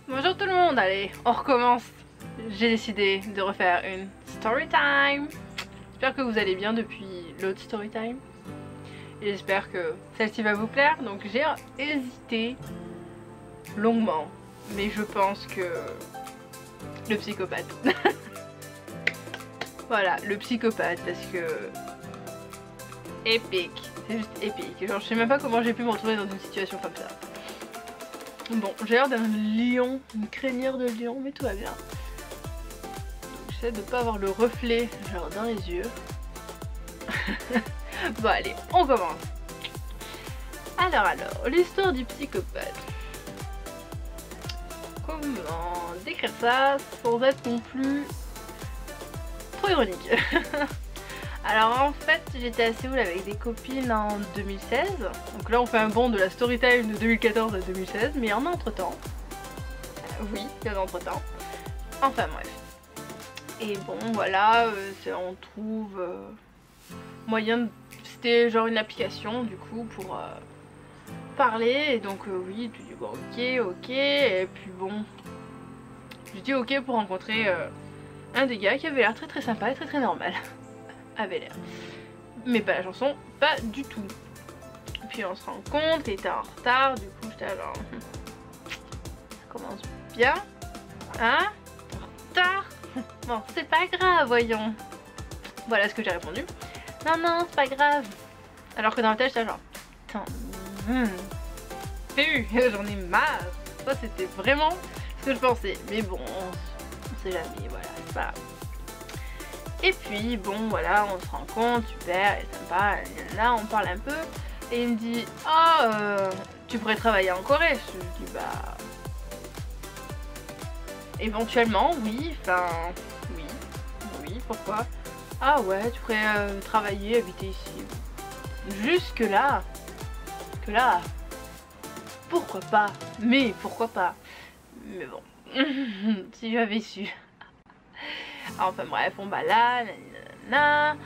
Bonjour tout le monde, allez, on recommence. J'ai décidé de refaire une story time. J'espère que vous allez bien depuis l'autre story time. Et j'espère que celle-ci va vous plaire. Donc j'ai hésité longuement, mais je pense que le psychopathe. Voilà, le psychopathe, parce que épique, c'est juste épique. Genre je sais même pas comment j'ai pu me retrouver dans une situation comme ça. Bon, j'ai l'air d'un lion, une crinière de lion, mais tout va bien. J'essaie de pas avoir le reflet genre dans les yeux. Bon allez, on commence. Alors, l'histoire du psychopathe. Comment décrire ça sans être non plus trop ironique? Alors en fait j'étais à Séoul avec des copines en 2016. Donc là on fait un bond de la story time de 2014 à 2016. Mais il y en a entre temps. Oui, il y en a entre temps. Enfin bref. Et bon voilà, on trouve moyen de... C'était genre une application du coup pour parler. Et donc oui, tu dis bon ok. Et puis bon, je dis ok pour rencontrer un des gars qui avait l'air très sympa et très normal. Avait l'air. Mais pas la chanson, pas du tout. Puis on se rend compte qu'il était en retard, du coup j'étais genre... Ça commence bien. Hein? En retard? Bon, c'est pas grave, voyons. Voilà ce que j'ai répondu. Non, c'est pas grave. Alors que dans ma tête j'étais genre... Putain, j'en ai marre. Ça c'était vraiment ce que je pensais. Mais bon, on sait jamais, voilà, c'est pas grave. Et puis bon voilà, on se rend compte, super, et sympa, là on parle un peu. Et il me dit, oh tu pourrais travailler en Corée. Je dis bah... Éventuellement oui, enfin oui, pourquoi? Ah ouais, tu pourrais travailler, habiter ici. Jusque là, pourquoi pas? Mais pourquoi pas? Mais bon, si j'avais su. Enfin bref, on va là, nanana.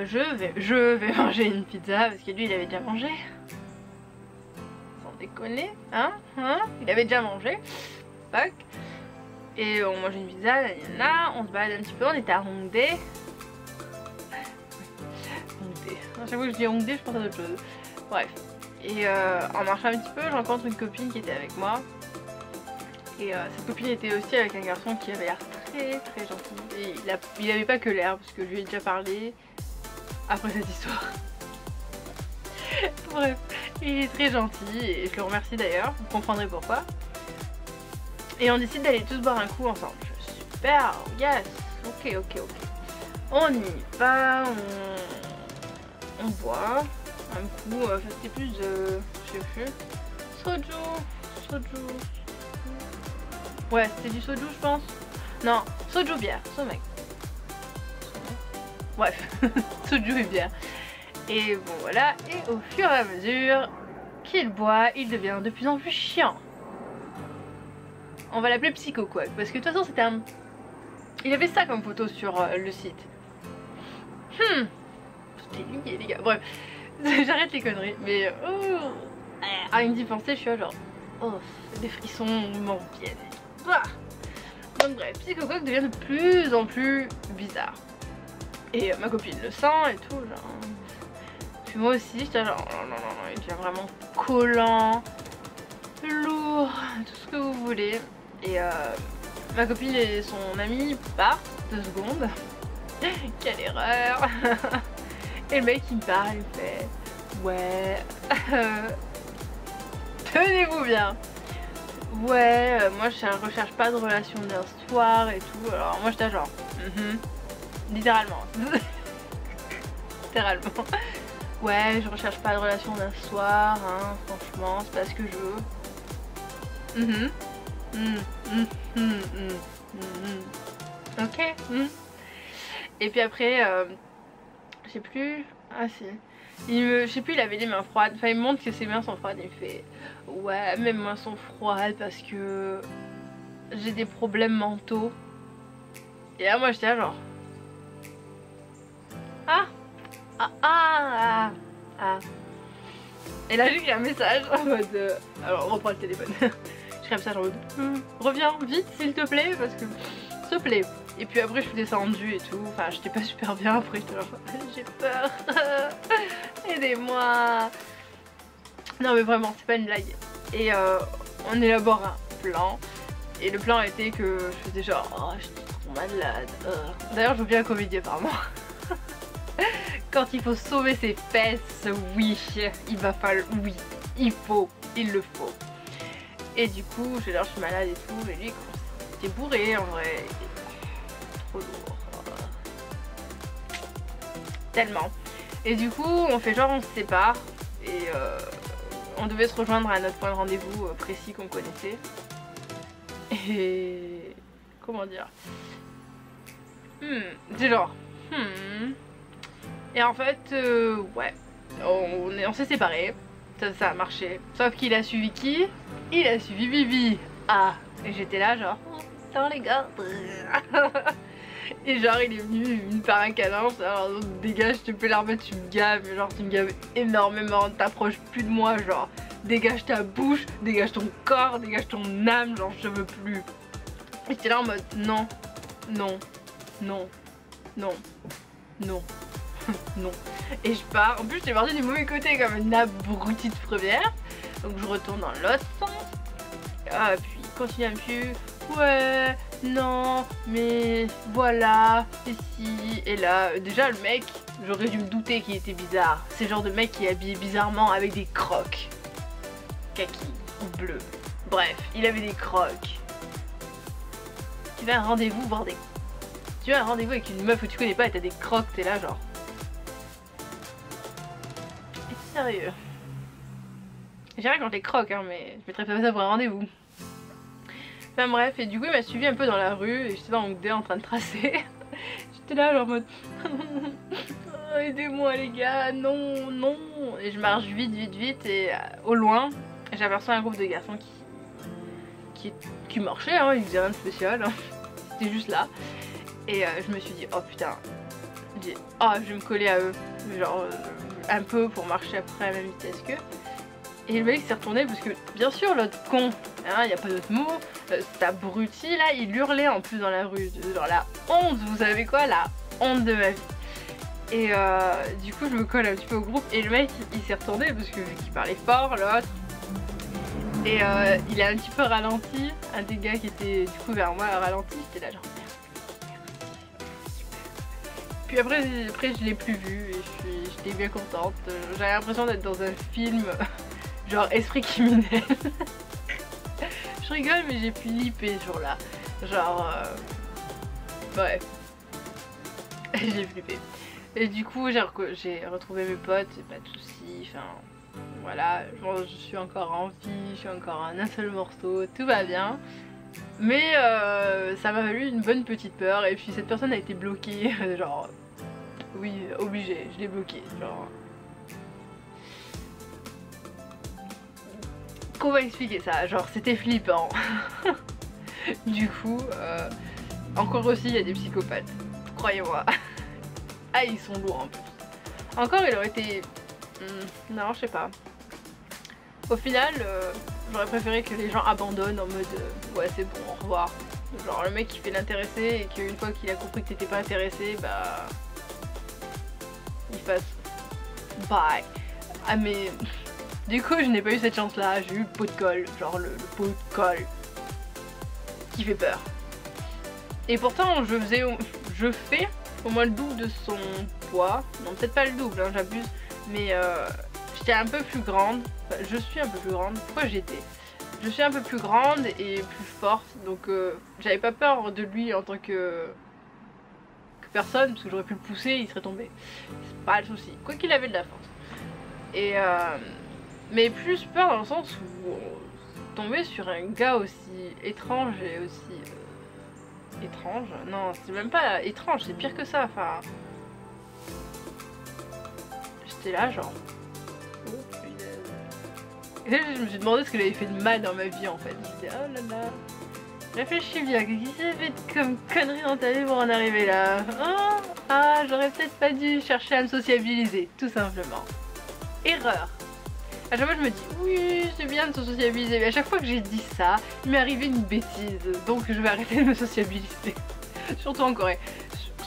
Je vais manger une pizza parce que lui il avait déjà mangé. Sans déconner, hein? Il avait déjà mangé. Fuck. Et on mange une pizza, nanana. On se balade un petit peu, on était à Hongdae. Hongdae. À chaque fois que je dis Hongdae, je pense à autre chose. Bref. Et en marchant un petit peu, je rencontre une copine qui était avec moi. Et cette copine était aussi avec un garçon qui avait l'air très gentil. Et il avait pas que l'air, parce que je lui ai déjà parlé après cette histoire. Bref, il est très gentil et je le remercie d'ailleurs, vous comprendrez pourquoi. Et on décide d'aller tous boire un coup ensemble. Super, yes, ok. On y va, on boit un coup, c'était plus de... je sais plus. Soju. Ouais, c'était du soju je pense. Non, soju bière, sommeil. Bref, soju et bière. Et bon voilà, et au fur et à mesure qu'il boit, il devient de plus en plus chiant. On va l'appeler Psycho Quack, parce que de toute façon c'était un... Il avait ça comme photo sur le site. Tout est lié les gars, bref. J'arrête les conneries, mais... rien d'y penser, je suis là genre... Oh, des frissons m'en viennent. Donc bref, Psycho Quack devient de plus en plus bizarre. Et ma copine le sent et tout, genre... Puis moi aussi, j'étais genre... Non, il devient vraiment collant, lourd, tout ce que vous voulez. Et ma copine et son ami partent 2 secondes. Quelle erreur. Et le mec il me parle, il me fait... Ouais... Tenez-vous bien. Ouais, moi je recherche pas de relation d'un soir et tout. Alors moi j'étais genre... Littéralement. Littéralement. Ouais, je recherche pas de relation d'un soir, hein, franchement, c'est pas ce que je veux. Ok. Et puis après, je sais plus... Ah si. Je sais plus, il avait les mains froides. Enfin, il me montre que ses mains sont froides. Il me fait... Ouais, mes mains sont froides parce que... j'ai des problèmes mentaux. Et là, moi, j'étais là genre... Et là j'ai eu un message en mode alors on reprend le téléphone. J'écris un message en mode reviens vite s'il te plaît parce que s'il te plaît. Et puis après je suis descendue et tout, enfin j'étais pas super bien après, j'étais genre j'ai peur, aidez-moi. Non mais vraiment c'est pas une blague. Et on élabore un plan. Et le plan était que je faisais genre oh je suis trop malade. D'ailleurs je veux bien comédie apparemment. Quand il faut sauver ses fesses, oui, il va falloir, oui, il le faut. Et du coup je suis malade et tout, mais lui il était bourré en vrai. Trop lourd. Tellement. Et du coup on fait genre on se sépare et on devait se rejoindre à notre point de rendez-vous précis qu'on connaissait. Et comment dire, c'est genre et en fait ouais on s'est séparés, ça a marché, sauf qu'il a suivi qui? Il a suivi Bibi. Ah, et j'étais là genre oh putain les gars. Et genre il est venu me faire un câlin, genre dégage, tu peux l'arme, tu me gaves, genre tu me gaves énormément, t'approches plus de moi, genre dégage ta bouche, dégage ton corps, dégage ton âme, genre je veux plus. Et j'étais là en mode non, non, non, non, non, non. Et je pars, en plus j'étais partie du mauvais côté comme une abrutie de première. Donc je retourne dans l'autre sens. Ah, puis il continue à me suivre. Ouais, non, mais voilà, et si, et là, déjà le mec, j'aurais dû me douter qu'il était bizarre. C'est le genre de mec qui est habillé bizarrement avec des crocs. Kaki ou bleu. Bref, il avait des crocs. Tu vas à un rendez-vous voir des... Tu vas à un rendez-vous avec une meuf que tu connais pas et t'as des crocs, t'es là genre... Es-tu sérieux? J'ai rien contre les crocs hein, mais je mettrais pas ça pour un rendez-vous. Enfin bref, et du coup il m'a suivi un peu dans la rue et j'étais en Hongdae en train de tracer. J'étais là genre en mode oh, aidez-moi les gars, non, non. Et je marche vite, vite, vite et au loin j'aperçois un groupe de garçons qui marchaient, hein, ils faisaient rien de spécial, hein. C'était juste là. Et je me suis dit oh putain, je vais me coller à eux, genre un peu pour marcher après à la même vitesse qu'eux. Et le mec s'est retourné parce que bien sûr l'autre con, hein, y a pas d'autre mot, cet abruti là il hurlait en plus dans la rue, genre la honte, vous savez quoi, la honte de ma vie. Et du coup je me colle un petit peu au groupe et le mec il s'est retourné parce que vu qu'il parlait fort l'autre. Et il a un petit peu ralenti, un des gars qui était du coup vers moi a ralenti, j'étais là genre puis après je l'ai plus vu et j'étais bien contente, j'avais l'impression d'être dans un film genre esprit criminel. Je rigole mais j'ai flippé ce jour-là. Genre ouais. J'ai flippé. Et du coup j'ai retrouvé mes potes, pas de soucis, enfin voilà, je suis encore en vie, je suis encore en un seul morceau, tout va bien. Mais ça m'a valu une bonne petite peur et puis cette personne a été bloquée, genre oui, obligée, je l'ai bloquée, genre. Comment expliquer ça? Genre c'était flippant. Du coup, encore aussi il y a des psychopathes, croyez-moi. Ah ils sont lourds en plus. Encore il aurait été... non je sais pas. Au final, j'aurais préféré que les gens abandonnent en mode ouais c'est bon au revoir. Genre le mec qui fait l'intéressé et qu'une fois qu'il a compris que t'étais pas intéressé, bah... il fasse bye. Ah mais... Du coup je n'ai pas eu cette chance là, j'ai eu le pot de colle, genre le pot de colle qui fait peur. Et pourtant je fais au moins le double de son poids, non peut-être pas le double, hein, j'abuse, mais j'étais un peu plus grande, enfin, je suis un peu plus grande, pourquoi j'étais? Je suis un peu plus grande et plus forte, donc j'avais pas peur de lui en tant que personne, parce que j'aurais pu le pousser, il serait tombé, c'est pas le souci, quoi qu'il avait de la force. Et mais plus peur dans le sens où tomber sur un gars aussi étrange et aussi étrange, non c'est même pas étrange, c'est pire que ça, enfin j'étais là genre oh punaise. Et là je me suis demandé ce que j'avais fait de mal dans ma vie en fait, je me disais oh là là, réfléchis bien, qu'est-ce que j'ai fait comme connerie dans ta vie pour en arriver là, oh, ah j'aurais peut-être pas dû chercher à me sociabiliser, tout simplement. Erreur. À chaque fois je me dis oui c'est bien de se sociabiliser, mais à chaque fois que j'ai dit ça, il m'est arrivé une bêtise, donc je vais arrêter de me sociabiliser. Surtout en Corée.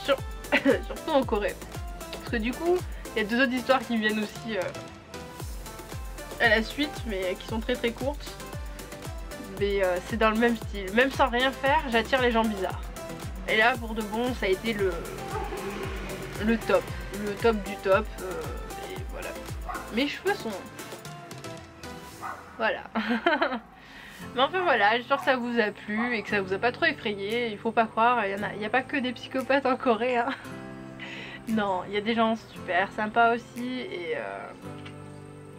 Surtout en Corée. Parce que du coup, il y a 2 autres histoires qui me viennent aussi à la suite, mais qui sont très très courtes. Mais c'est dans le même style. Même sans rien faire, j'attire les gens bizarres. Et là, pour de bon, ça a été le top. Le top du top. Et voilà. Mes cheveux sont... Voilà. Mais enfin voilà, j'espère que ça vous a plu et que ça vous a pas trop effrayé. Il faut pas croire, il y a pas que des psychopathes en Corée. Hein. Non, il y a des gens super sympas aussi et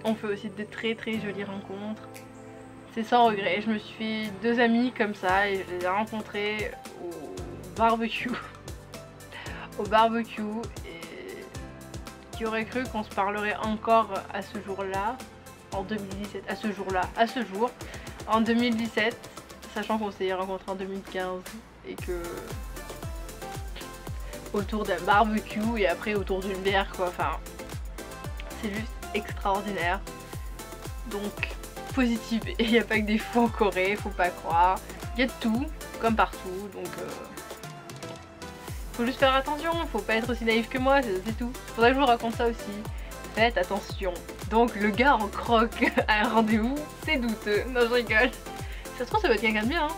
on fait aussi de très très jolies rencontres. C'est sans regret, je me suis fait 2 amis comme ça et je les ai rencontrés au barbecue. Au barbecue et qui aurait cru qu'on se parlerait encore à ce jour-là, en 2017, à ce jour-là, à ce jour, en 2017, sachant qu'on s'est rencontrés en 2015 et que autour d'un barbecue et après autour d'une bière quoi, enfin c'est juste extraordinaire. Donc positif, et il n'y a pas que des fous en Corée, faut pas croire, il y a de tout comme partout, donc faut juste faire attention, faut pas être aussi naïf que moi, c'est tout. C'est pour ça que je vous raconte ça aussi, faites attention. Donc le gars en croque à un rendez-vous, c'est douteux, non je rigole. Ça se trouve ça va être quelqu'un de bien hein.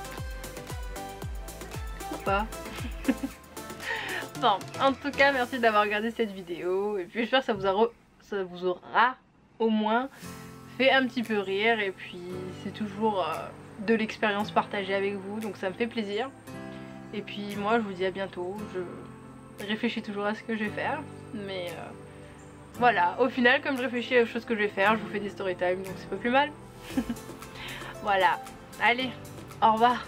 Ou pas. Bon, en tout cas merci d'avoir regardé cette vidéo et puis j'espère que ça vous aura au moins fait un petit peu rire et puis c'est toujours de l'expérience partagée avec vous donc ça me fait plaisir. Et puis moi je vous dis à bientôt, je réfléchis toujours à ce que je vais faire mais voilà, au final comme je réfléchis aux choses que je vais faire, je vous fais des story time donc c'est pas plus mal. Voilà, allez, au revoir.